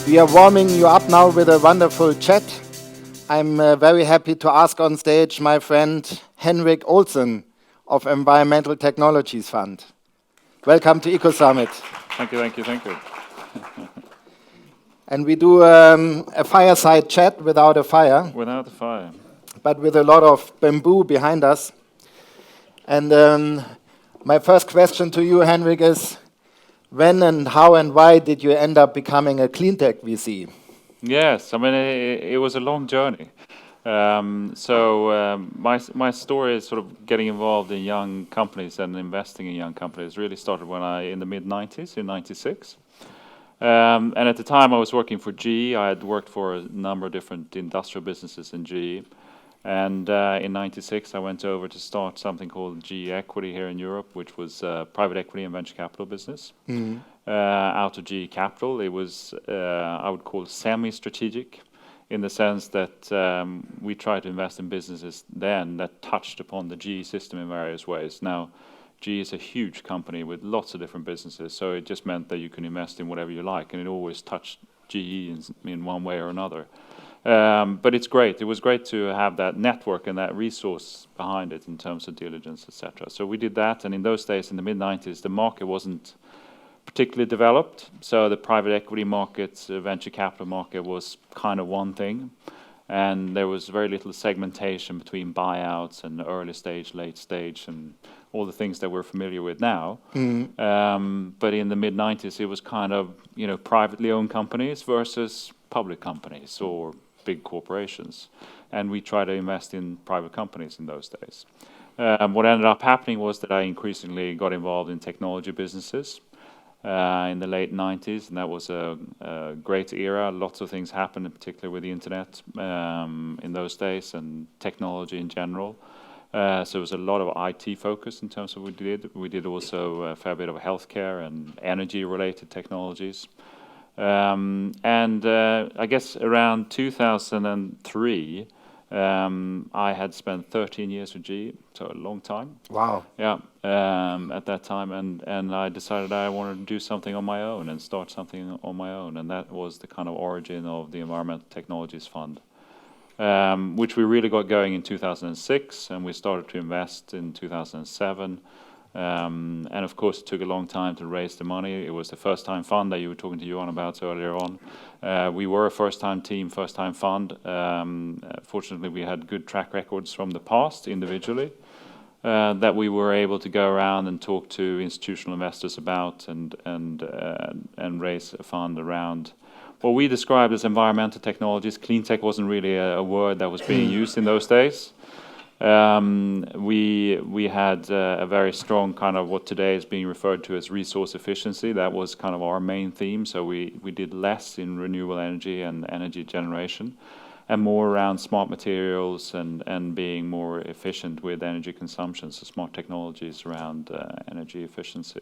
We are warming you up now with a wonderful chat. I'm very happy to ask on stage my friend Henrik Olsen of Environmental Technologies Fund. Welcome to Ecosummit. Thank you, thank you, thank you. And we do a fireside chat without a fire. Without the fire. But with a lot of bamboo behind us. And my first question to you, Henrik, is when and how and why did you end up becoming a cleantech VC? Yes, I mean, it was a long journey. My story is sort of getting involved in young companies and investing in young companies really started when in the mid-90s, in 96. And at the time I was working for GE. I had worked for a number of different industrial businesses in GE. And in 96 I went over to start something called GE Equity here in Europe, which was private equity and venture capital business. Out of GE Capital. It was, I would call semi-strategic, in the sense that we tried to invest in businesses then that touched upon the GE system in various ways. Now, GE is a huge company with lots of different businesses, so it just meant that you can invest in whatever you like, and it always touched GE in one way or another. But it's great. It was great to have that network and that resource behind it in terms of diligence, etc. So we did that, and in those days, in the mid-90s, the market wasn't particularly developed. So the private equity market, venture capital market was kind of one thing, and there was very little segmentation between buyouts and early stage, late stage, and all the things that we're familiar with now. But in the mid-90s, it was kind of, privately owned companies versus public companies or big corporations, and we try to invest in private companies in those days. What ended up happening was that I increasingly got involved in technology businesses in the late 90s, and that was a great era. Lots of things happened, particularly with the internet in those days, and technology in general. So it was a lot of IT focus in terms of what we did. We did also a fair bit of healthcare and energy-related technologies. I guess around 2003, I had spent 13 years with GE, so a long time. Wow. Yeah, at that time, and I decided I wanted to do something on my own and start something on my own, and that was the kind of origin of the Environmental Technologies Fund, which we really got going in 2006, and we started to invest in 2007. And of course, it took a long time to raise the money. It was the first-time fund that you were talking to Johan about earlier on. We were a first-time team, first-time fund. Fortunately, we had good track records from the past individually that we were able to go around and talk to institutional investors about and raise a fund around what we described as environmental technologies. Clean tech wasn't really a word that was being used in those days. We had a very strong kind of what today is being referred to as resource efficiency. That was kind of our main theme. So we did less in renewable energy and energy generation, and more around smart materials and being more efficient with energy consumption. So smart technologies around energy efficiency.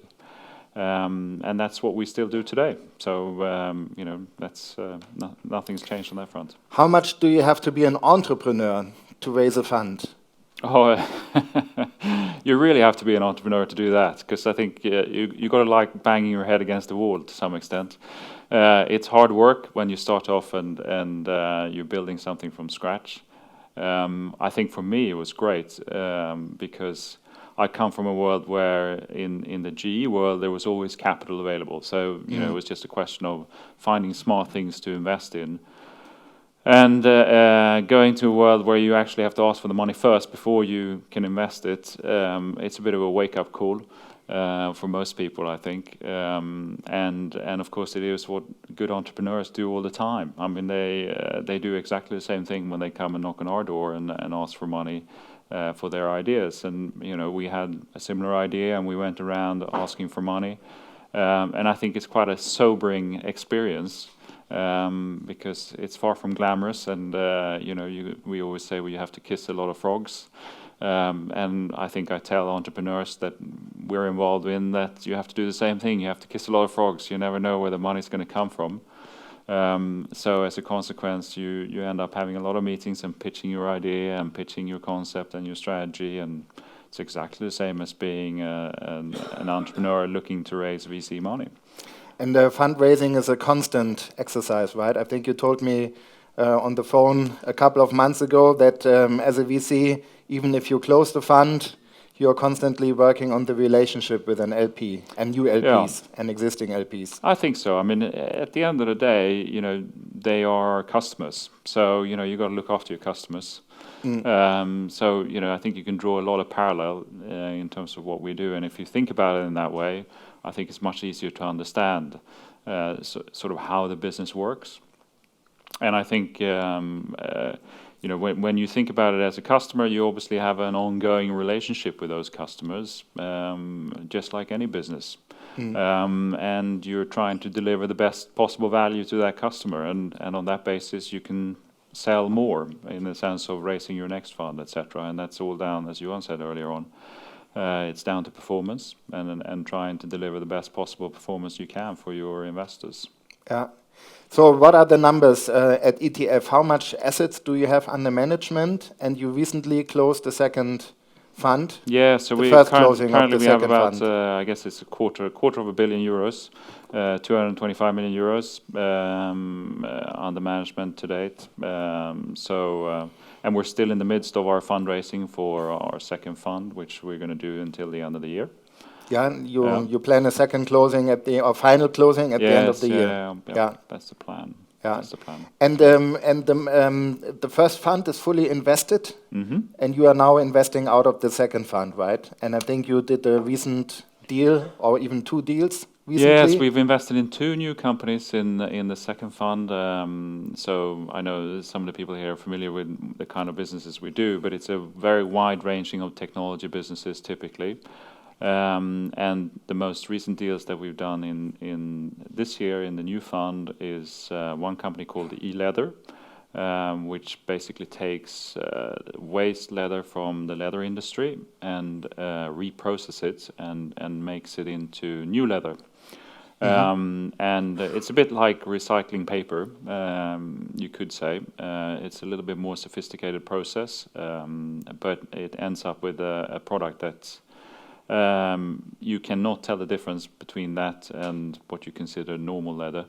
And that's what we still do today. So, that's nothing's changed on that front. How much do you have to be an entrepreneur to raise a fund? Oh, you really have to be an entrepreneur to do that, because I think you got to like banging your head against the wall to some extent. It's hard work when you start off and you're building something from scratch. I think for me it was great because I come from a world where in the GE world there was always capital available. So it was just a question of finding smart things to invest in. And going to a world where you actually have to ask for the money first before you can invest it, it's a bit of a wake-up call for most people, I think. And of course, it is what good entrepreneurs do all the time. I mean, they do exactly the same thing when they come and knock on our door and ask for money for their ideas. And we had a similar idea, and we went around asking for money. And I think it's quite a sobering experience. Because it's far from glamorous, and we always say you have to kiss a lot of frogs, and I think I tell entrepreneurs that we're involved in that you have to do the same thing. You have to kiss a lot of frogs. You never know where the money's going to come from. So as a consequence, you end up having a lot of meetings and pitching your idea and pitching your concept and your strategy, and it's exactly the same as being an entrepreneur looking to raise VC money. And fundraising is a constant exercise, right? I think you told me on the phone a couple of months ago that as a VC, even if you close the fund, you're constantly working on the relationship with an LP and new LPs and existing LPs. I think so. I mean, at the end of the day, they are customers. So, you got to look after your customers. So, I think you can draw a lot of parallel in terms of what we do. And if you think about it in that way, I think it's much easier to understand sort of how the business works. And I think, when you think about it as a customer, you obviously have an ongoing relationship with those customers, just like any business. And you're trying to deliver the best possible value to that customer. And on that basis, you can sell more in the sense of raising your next fund, etc. And that's all down, as Johan said earlier on, it's down to performance and trying to deliver the best possible performance you can for your investors. Yeah. So what are the numbers at ETF? How much assets do you have under management? And you recently closed the second fund. Yeah, so we currently we have about, I guess it's a quarter of €1 billion, 225 million euros under management to date. And we're still in the midst of our fundraising for our second fund, which we're going to do until the end of the year. Yeah, you plan a second closing or final closing at the end of the year. Yeah, that's the plan. Yeah. That's the plan. And the first fund is fully invested, and you are now investing out of the second fund, right? And I think you did a recent deal, or even 2 deals recently. Yes, we've invested in 2 new companies in the second fund. So I know some of the people here are familiar with the kind of businesses we do, but it's a very wide ranging of technology businesses typically. And the most recent deals that we've done in this year in the new fund is one company called E-Leather, which basically takes waste leather from the leather industry and reprocesses it and makes it into new leather. And it's a bit like recycling paper, you could say. It's a little bit more sophisticated process, but it ends up with a product that's you cannot tell the difference between that and what you consider normal leather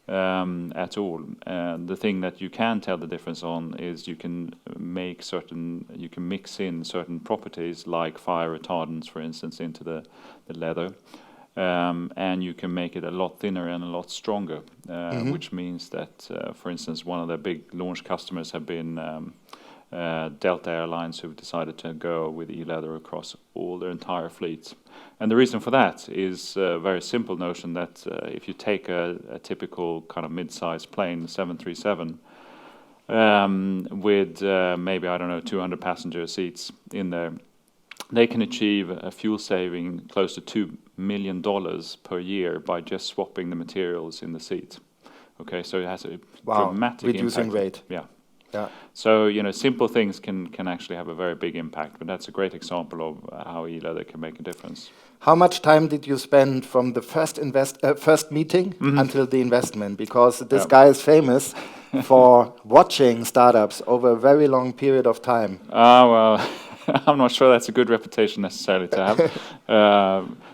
at all. The thing that you can tell the difference on is you can mix in certain properties like fire retardants, for instance, into the leather, and you can make it a lot thinner and a lot stronger, which means that, for instance, one of the big launch customers have been Delta Airlines, who've decided to go with E-Leather across all their entire fleet. And the reason for that is a very simple notion that if you take a typical kind of mid-sized plane, 737, with maybe, 200 passenger seats in there, they can achieve a fuel saving close to $2 million per year by just swapping the materials in the seat. Okay, so it has a dramatic reducing impact. rate. Yeah. Yeah. So, simple things can actually have a very big impact, but that's a great example of how E-Leather can make a difference. How much time did you spend from the first meeting until the investment? Because this guy is famous for watching startups over a very long period of time. Well, I'm not sure that's a good reputation necessarily to have.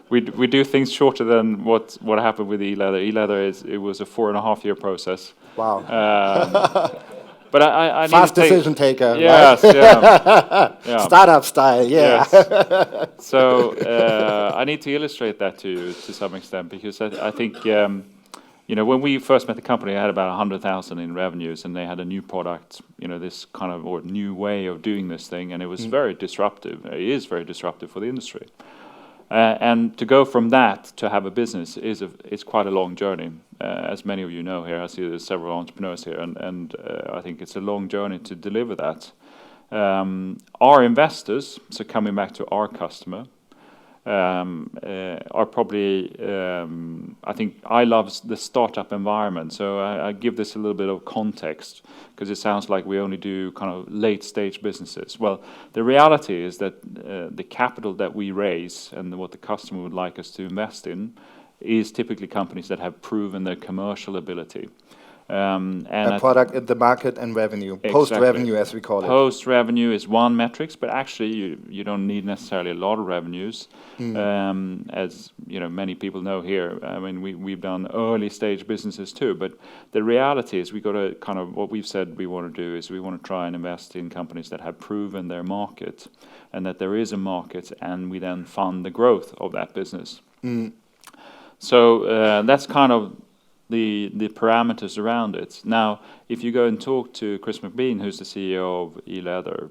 We do things shorter than what happened with E-Leather. E-Leather it was a 4.5-year process. Wow. But I fast decision taker. Yes, right? yeah. Startup style, yeah. Yes. So I need to illustrate that to you to some extent, because I think when we first met the company, I had about 100,000 in revenues, and they had a new product, this kind of or new way of doing this thing, and it was very disruptive. It is very disruptive for the industry. And to go from that to have a business is quite a long journey. As many of you know here, I see there's several entrepreneurs here, and I think it's a long journey to deliver that. Our investors, so coming back to our customer, are probably, I think I love the startup environment, so I give this a little bit of context, because it sounds like we only do kind of late stage businesses. Well, the reality is that the capital that we raise and what the customer would like us to invest in is typically companies that have proven their commercial ability. A product in the market and revenue, exactly. post-revenue as we call it. Post-revenue is one metrics, but actually you don't need necessarily a lot of revenues. As you know, many people know here, I mean, we've done early stage businesses too, but the reality is we got to kind of, what we've said we want to do is we want to try and invest in companies that have proven their market and that there is a market, and we then fund the growth of that business. So that's kind of the parameters around it. Now, if you go and talk to Chris McBean, who's the CEO of eLeather,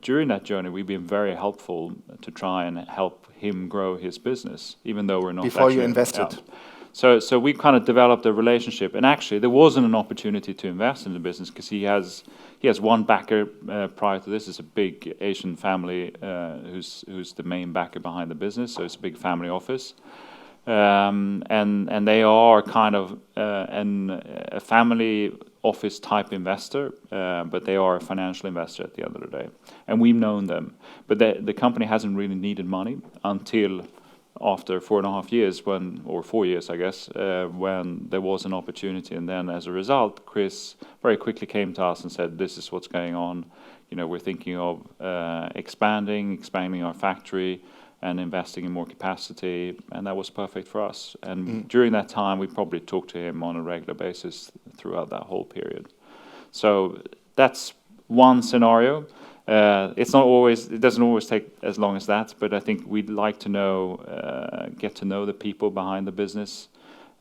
during that journey, we've been very helpful to try and help him grow his business, even though we're not before you invested. So we kind of developed a relationship, and actually there wasn't an opportunity to invest in the business because he has one backer prior to this. It's a big Asian family who's the main backer behind the business. So it's a big family office. And they are kind of a family office type investor, but they are a financial investor at the end of the day. And we've known them, but the company hasn't really needed money until after 4.5 years, or 4 years, I guess, when there was an opportunity. And then as a result, Chris very quickly came to us and said, "This is what's going on. You know, we're thinking of expanding our factory and investing in more capacity," and that was perfect for us. And during that time, we probably talked to him on a regular basis throughout that whole period. So that's one scenario. It doesn't always take as long as that, but I think we'd like to get to know the people behind the business,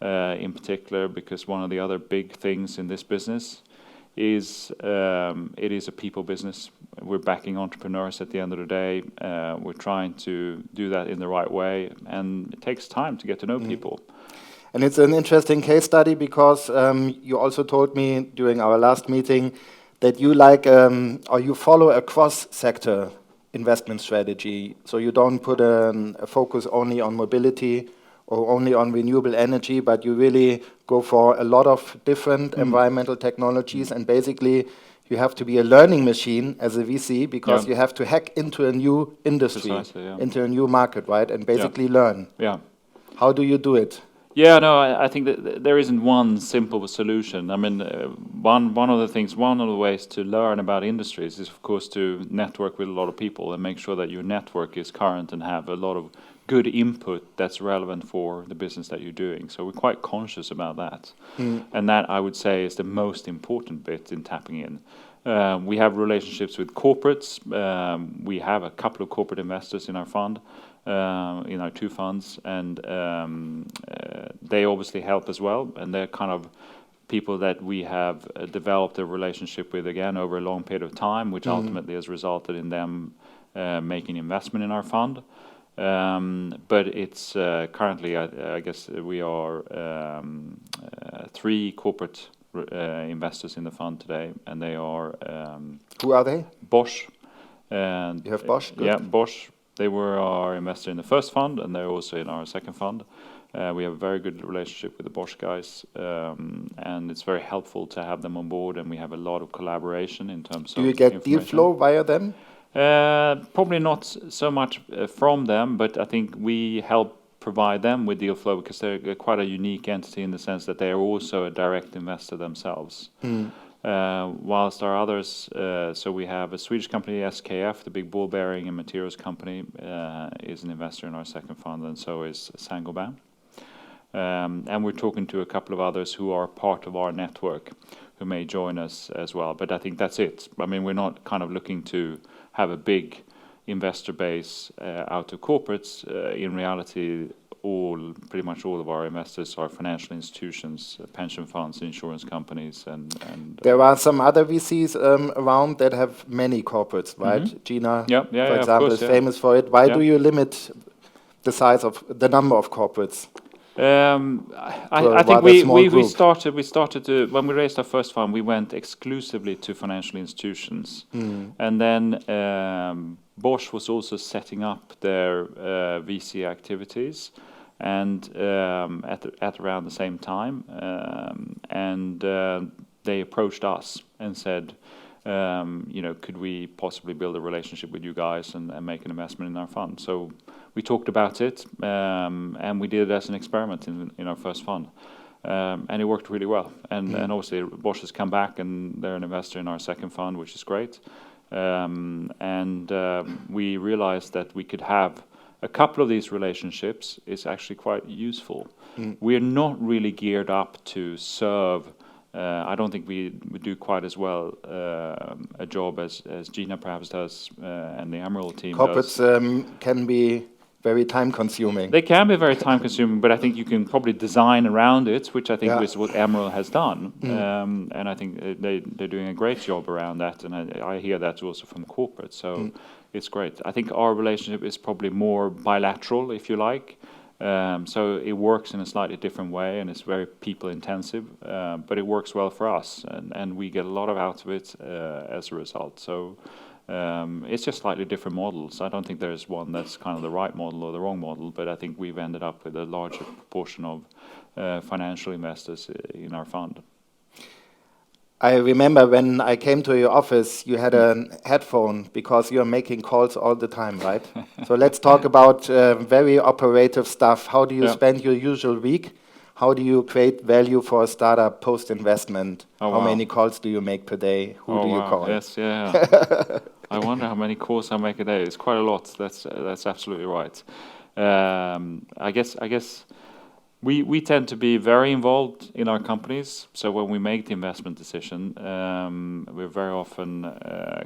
in particular, because one of the other big things in this business is it is a people business. We're backing entrepreneurs at the end of the day. We're trying to do that in the right way, and it takes time to get to know people. And it's an interesting case study because you also told me during our last meeting that you you follow a cross-sector investment strategy. So you don't put a focus only on mobility or only on renewable energy, but you really go for a lot of different environmental technologies, and basically you have to be a learning machine as a VC because you have to hack into a new industry, into a new market, right? And basically learn. Yeah. How do you do it? Yeah, no, I think that there isn't one simple solution. I mean, one of the ways to learn about industries is, of course, to network with a lot of people and make sure that your network is current and have a lot of good input that's relevant for the business that you're doing. So we're quite conscious about that. And that, I would say, is the most important bit in tapping in. We have relationships with corporates. We have a couple of corporate investors in our fund, in our two funds, and they obviously help as well. And they're kind of people that we have developed a relationship with, again, over a long period of time, which ultimately has resulted in them making investment in our fund. But it's currently, I guess, we are 3 corporate investors in the fund today, and they are... Who are they? Bosch. And you have Bosch? Good. Yeah, Bosch. They were our investor in the first fund, and they're also in our second fund. We have a very good relationship with the Bosch guys, and it's very helpful to have them on board, and we have a lot of collaboration in terms of Do you get deal flow via them? Probably not so much from them, but I think we help provide them with deal flow because they're quite a unique entity in the sense that they are also a direct investor themselves. Whilst our others, so we have a Swedish company, SKF, the big ball bearing and materials company, is an investor in our second fund, and so is Saint-Gobain. And we're talking to a couple of others who are part of our network who may join us as well. But I think that's it. I mean, we're not kind of looking to have a big investor base out of corporates. In reality, pretty much all of our investors are financial institutions, pension funds, insurance companies, and there are some other VCs around that have many corporates, right? Gina, for example, is famous for it. Why do you limit the size of the number of corporates? I think we started to, when we raised our first fund, we went exclusively to financial institutions, and then Bosch was also setting up their VC activities, and at around the same time, and they approached us and said, could we possibly build a relationship with you guys and make an investment in our fund? So we talked about it, and we did it as an experiment in our first fund. And it worked really well. And obviously Bosch has come back and they're an investor in our second fund, which is great. We realized that we could have a couple of these relationships is actually quite useful. We're not really geared up to serve. I don't think we do quite as well a job as Gina perhaps does and the Emerald team Corporates does. can be very time consuming. They can be very time consuming, but I think you can probably design around it, which I think is what Emerald has done. And I think they're doing a great job around that, and I hear that also from corporate, so it's great. I think our relationship is probably more bilateral, if you like. So it works in a slightly different way, and it's very people intensive, but it works well for us, and we get a lot out of it as a result. So it's just slightly different models. I don't think there's one that's kind of the right model or the wrong model, but I think we've ended up with a larger proportion of financial investors in our fund. I remember when I came to your office, you had a headphone because you're making calls all the time, right? So let's talk about very operative stuff. How do you spend your usual week? How do you create value for a startup post-investment? How many calls do you make per day? Who do you call? Yes, yeah. I wonder how many calls I make a day. It's quite a lot. That's absolutely right. I guess we tend to be very involved in our companies. So when we make the investment decision, we're very often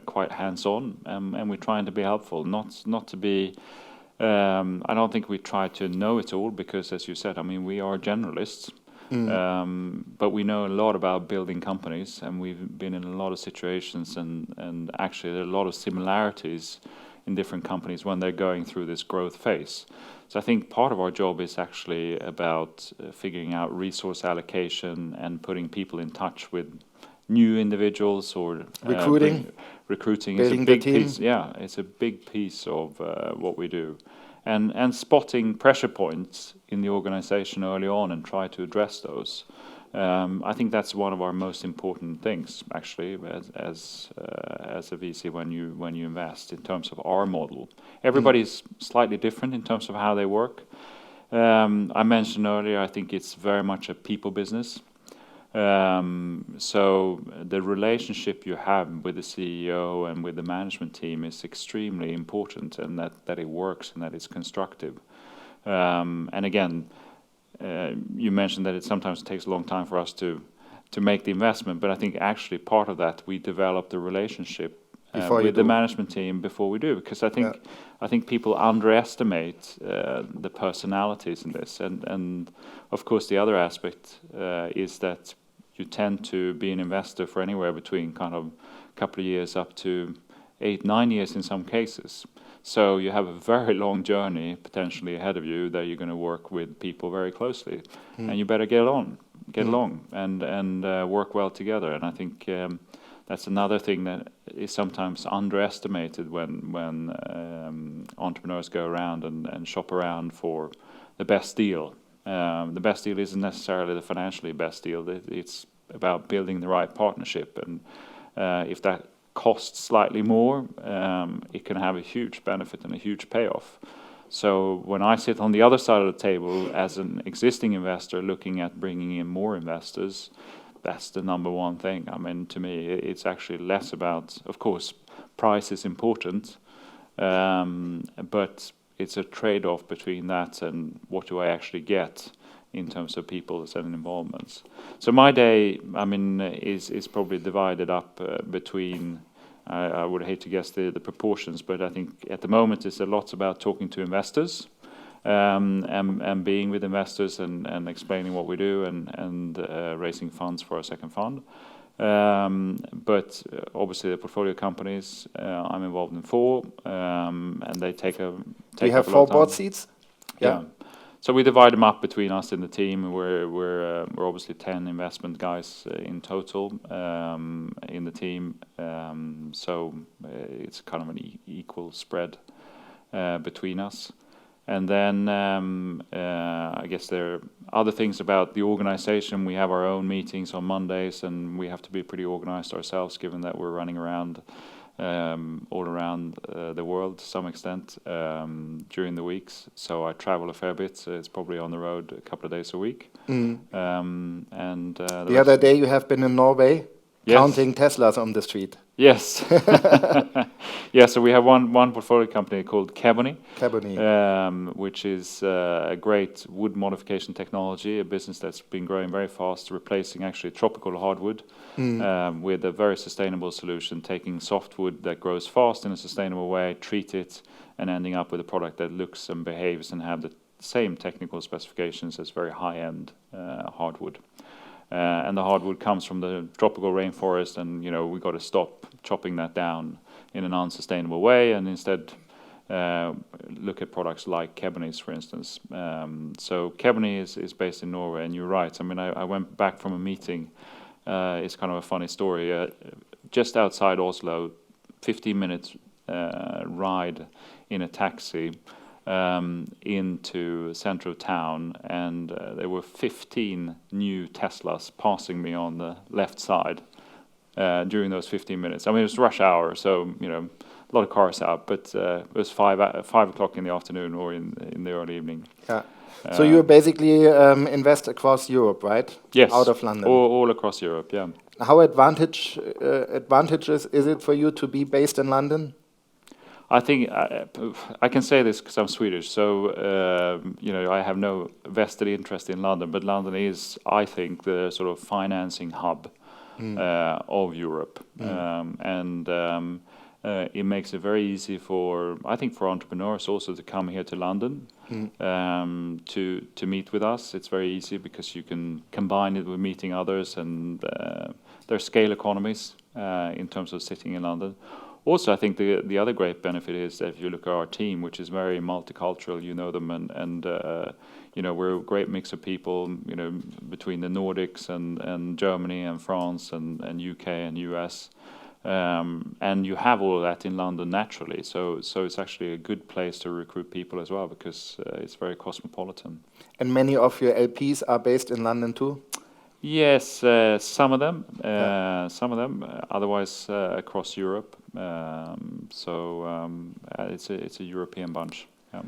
quite hands-on, and we're trying to be helpful, not to be. I don't think we try to know it all because, as you said, I mean, we are generalists, but we know a lot about building companies, and we've been in a lot of situations, and actually there are a lot of similarities in different companies when they're going through this growth phase. So I think part of our job is actually about figuring out resource allocation and putting people in touch with new individuals or recruiting is a big piece. Yeah, it's a big piece of what we do, and spotting pressure points in the organization early on and try to address those. I think that's one of our most important things, actually, as a VC when you invest in terms of our model. Everybody's slightly different in terms of how they work. I mentioned earlier, I think it's very much a people business. So the relationship you have with the CEO and with the management team is extremely important, and that it works and that it's constructive. And again, you mentioned that it sometimes takes a long time for us to make the investment, but I think actually part of that we develop the relationship with the management team before we do, because I think people underestimate the personalities in this, and of course the other aspect is that you tend to be an investor for anywhere between kind of a couple of years up to 8-9 years in some cases. So you have a very long journey potentially ahead of you that you're going to work with people very closely, and you better get along and work well together. And I think that's another thing that is sometimes underestimated when entrepreneurs go around and shop around for the best deal. The best deal isn't necessarily the financially best deal. It's about building the right partnership, and if that costs slightly more, it can have a huge benefit and a huge payoff. So when I sit on the other side of the table as an existing investor looking at bringing in more investors, that's the number one thing. I mean, to me, it's actually less about, of course, price is important, but it's a trade-off between that and what do I actually get in terms of people and involvements. So my day, I mean, is probably divided up between, I would hate to guess the proportions, but I think at the moment it's a lot about talking to investors and being with investors and explaining what we do and raising funds for our second fund. But obviously the portfolio companies, I'm involved in 4, and they take a Do you have 4 board seats? Yeah. So we divide them up between us in the team. We're obviously 10 investment guys in total in the team. So it's kind of an equal spread between us. And then I guess there are other things about the organization. We have our own meetings on Mondays, and we have to be pretty organized ourselves, given that we're running around all around the world to some extent during the weeks. So I travel a fair bit. So it's probably on the road a couple of days a week. And the other day you have been in Norway, yes. counting Teslas on the street. Yes. Yeah, so we have one portfolio company called Kebony, which is a great wood modification technology, a business that's been growing very fast, replacing actually tropical hardwood with a very sustainable solution, taking softwood that grows fast in a sustainable way, treat it, and ending up with a product that looks and behaves and have the same technical specifications as very high-end hardwood. And the hardwood comes from the tropical rainforest, and we got to stop chopping that down in an unsustainable way, and instead look at products like Kebony's, for instance. So Kebony is based in Norway, and you're right. I mean, I went back from a meeting. It's kind of a funny story. Just outside Oslo, 15 minutes ride in a taxi into central town, and there were 15 new Teslas passing me on the left side during those 15 minutes. I mean, it was rush hour, so a lot of cars out, but it was 5 o'clock in the afternoon or in the early evening. Yeah. So you basically invest across Europe, right? Yes. Out of London. All across Europe, yeah. How advantages is it for you to be based in London? I think I can say this because I'm Swedish, so I have no vested interest in London, but London is, I think, the sort of financing hub of Europe, and it makes it very easy for entrepreneurs also to come here to London to meet with us. It's very easy because you can combine it with meeting others, and there are scale economies in terms of sitting in London. Also, I think the other great benefit is that if you look at our team, which is very multicultural, them, and we're a great mix of people, between the Nordics and Germany and France and UK and US, and you have all of that in London naturally. So it's actually a good place to recruit people as well, because it's very cosmopolitan. And many of your LPs are based in London too? Yes, some of them. Otherwise, across Europe. It's a European bunch. Yeah.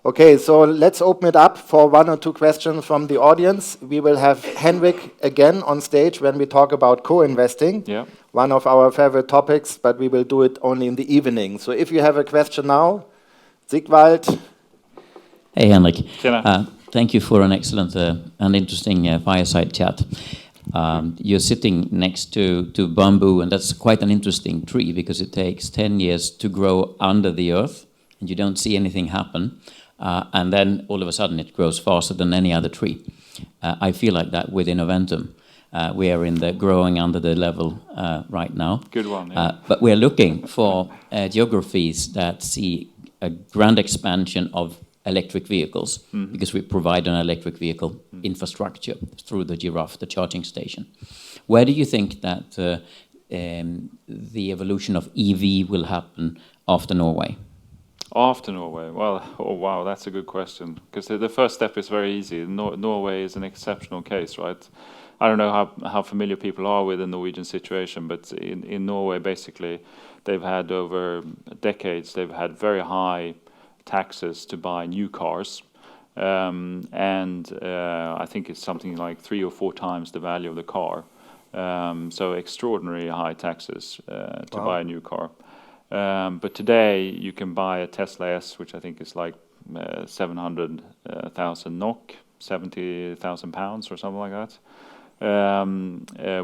Okay, so let's open it up for 1 or 2 questions from the audience. We will have Henrik again on stage when we talk about co-investing. Yeah. One of our favorite topics, but we will do it only in the evening. So if you have a question now, Sigvald. Hey, Henrik. Tjena. Thank you for an excellent and interesting fireside chat. You're sitting next to bamboo, and that's quite an interesting tree because it takes 10 years to grow under the earth, and you don't see anything happen. And then all of a sudden it grows faster than any other tree. I feel like that with Innoventum. We are in the growing under the level right now. Good one. Yeah. But we're looking for geographies that see a grand expansion of electric vehicles, because we provide an electric vehicle infrastructure through the Giraffe, the charging station. Where do you think that the evolution of EV will happen after Norway? After Norway? Well, oh wow, that's a good question. Because the first step is very easy. Norway is an exceptional case, right? I don't know how familiar people are with the Norwegian situation, but in Norway, basically, they've had over decades, they've had very high taxes to buy new cars, and I think it's something like 3 or 4 times the value of the car. So extraordinary high taxes to buy a new car. But today you can buy a Tesla S, which I think is like 700,000 NOK, 70,000 pounds or something like that.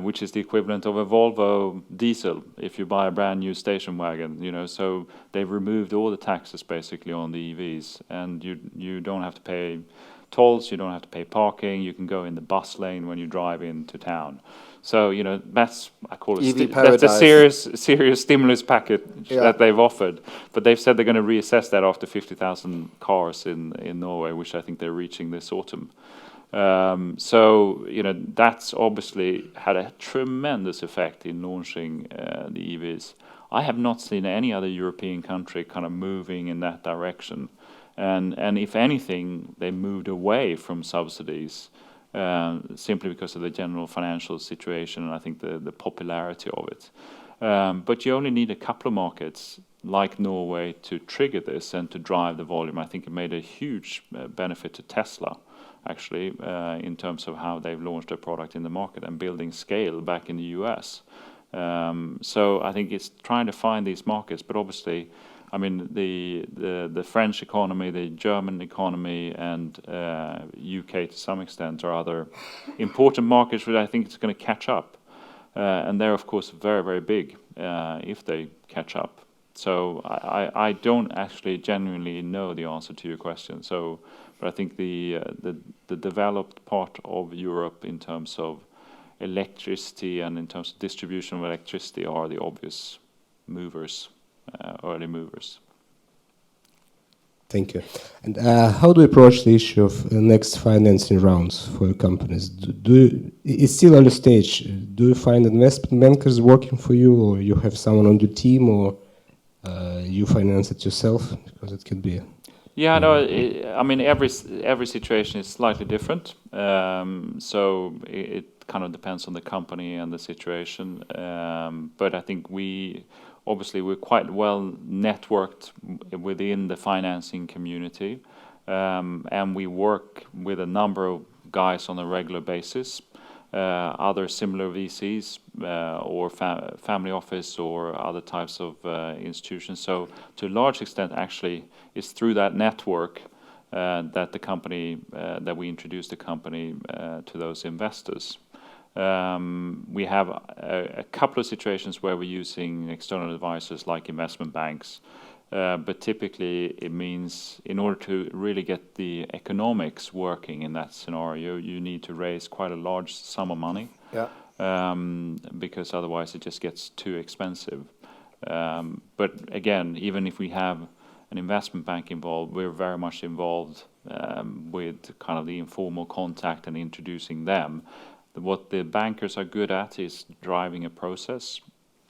Which is the equivalent of a Volvo diesel if you buy a brand new station wagon, so they've removed all the taxes basically on the EVs, and you don't have to pay tolls, you don't have to pay parking, you can go in the bus lane when you drive into town. So, that's, I call it, that's a serious stimulus package that they've offered. But they've said they're going to reassess that after 50,000 cars in Norway, which I think they're reaching this autumn. So, that's obviously had a tremendous effect in launching the EVs. I have not seen any other European country kind of moving in that direction. And if anything, they moved away from subsidies simply because of the general financial situation, and I think the popularity of it. But you only need a couple of markets like Norway to trigger this and to drive the volume. I think it made a huge benefit to Tesla, actually, in terms of how they've launched their product in the market and building scale back in the US. So I think it's trying to find these markets, but obviously, I mean, the French economy, the German economy, and UK to some extent are other important markets where I think it's going to catch up. And they're, of course, very, very big if they catch up. So I don't actually genuinely know the answer to your question. So, but I think the developed part of Europe in terms of electricity and in terms of distribution of electricity are the obvious movers, early movers. Thank you. And how do you approach the issue of next financing rounds for your companies? It's still early stage. Do you find investment bankers working for you, or you have someone on your team, or you finance it yourself? Because it can be. Yeah, no. I mean, every situation is slightly different. So it kind of depends on the company and the situation. But I think we're quite well networked within the financing community, and we work with a number of guys on a regular basis, other similar VCs or family office or other types of institutions. So to a large extent, actually, it's through that network that the company that we introduce the company to those investors. We have a couple of situations where we're using external advisors like investment banks, but typically it means in order to really get the economics working in that scenario, you need to raise quite a large sum of money, because otherwise it just gets too expensive. But again, even if we have an investment bank involved, we're very much involved with kind of the informal contact and introducing them. What the bankers are good at is driving a process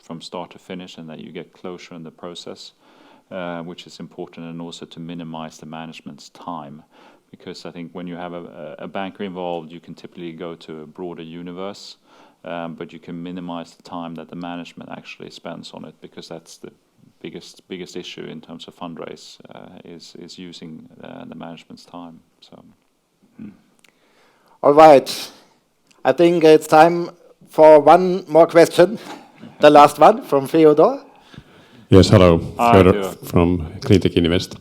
from start to finish, and that you get closure in the process, which is important, and also to minimize the management's time. Because I think when you have a banker involved, you can typically go to a broader universe, but you can minimize the time that the management actually spends on it, because that's the biggest issue in terms of fundraise, is using the management's time. So. All right. I think it's time for one more question. The last one from Theodor. Yes, hello. Hi, Theodor from Cleantech Invest.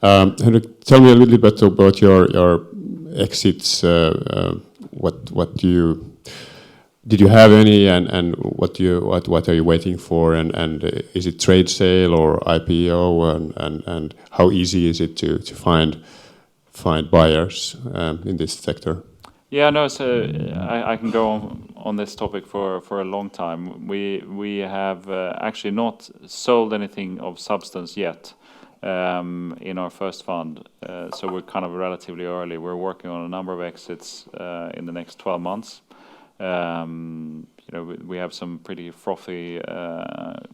Henrik, tell me a little bit about your exits. Did you have any, and what are you waiting for, and is it trade sale or IPO, and how easy is it to find buyers in this sector? Yeah, no. So I can go on this topic for a long time. We have actually not sold anything of substance yet in our first fund. So we're kind of relatively early. We're working on a number of exits in the next 12 months. We have some pretty frothy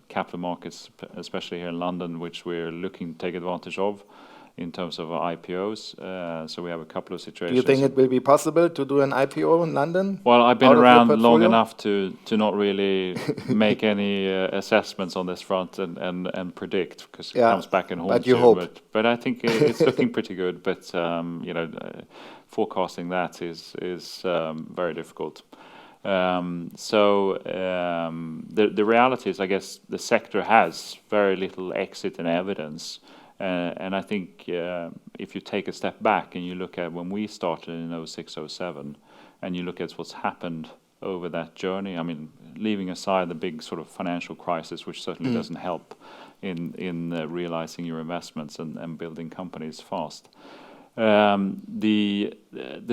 capital markets, especially here in London, which we're looking to take advantage of in terms of IPOs. So we have a couple of situations. Do you think it will be possible to do an IPO in London? Well, I've been around long enough to not really make any assessments on this front and predict, because it comes back and haunts but you hope. But I think it's looking pretty good. But forecasting that is very difficult. So the reality is, I guess, the sector has very little exit and evidence. And I think if you take a step back and you look at when we started in 06, 07, and you look at what's happened over that journey, I mean, leaving aside the big sort of financial crisis, which certainly doesn't help in realizing your investments and building companies fast. The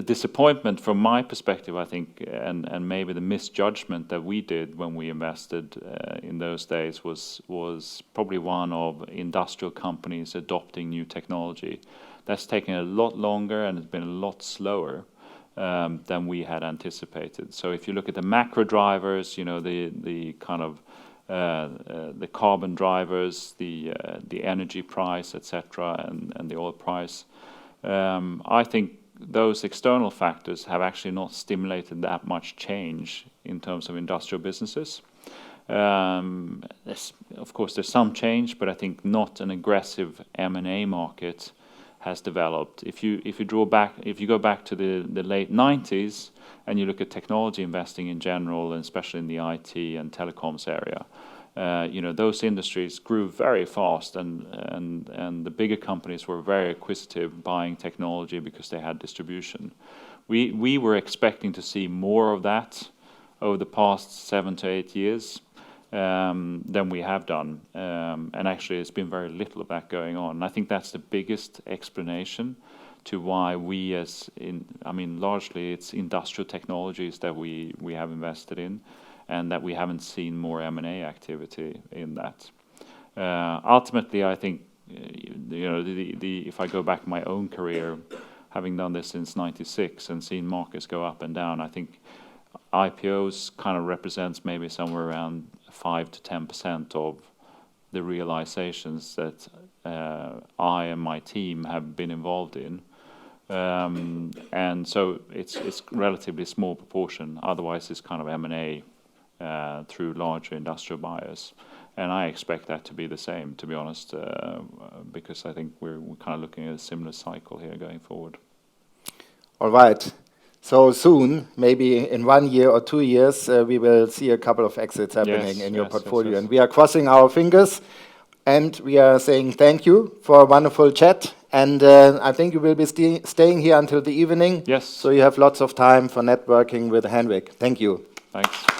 disappointment from my perspective, I think, and maybe the misjudgment that we did when we invested in those days was probably one of industrial companies adopting new technology. That's taken a lot longer and it's been a lot slower than we had anticipated. So if you look at the macro drivers, the kind of the carbon drivers, the energy price, etc., and the oil price. I think those external factors have actually not stimulated that much change in terms of industrial businesses. Of course, there's some change, but I think not an aggressive M&A market has developed. If you go back to the late 90s and you look at technology investing in general, and especially in the IT and telecoms area, those industries grew very fast, and the bigger companies were very acquisitive, buying technology because they had distribution. We were expecting to see more of that over the past 7 to 8 years than we have done, and actually it's been very little of that going on. And I think that's the biggest explanation to why largely it's industrial technologies that we have invested in, and that we haven't seen more M&A activity in that. Ultimately, I think if I go back in my own career, having done this since '96 and seen markets go up and down, I think IPOs kind of represents maybe somewhere around 5 to 10% of the realizations that I and my team have been involved in, and so it's relatively small proportion. Otherwise, it's kind of M&A through larger industrial buyers, and I expect that to be the same, to be honest, because I think we're kind of looking at a similar cycle here going forward. All right. So soon, maybe in 1 year or 2 years, we will see a couple of exits happening in your portfolio. Yes. And we are crossing our fingers, and we are saying thank you for a wonderful chat. And I think you will be staying here until the evening. Yes. So you have lots of time for networking with Henrik. Thank you. Thanks.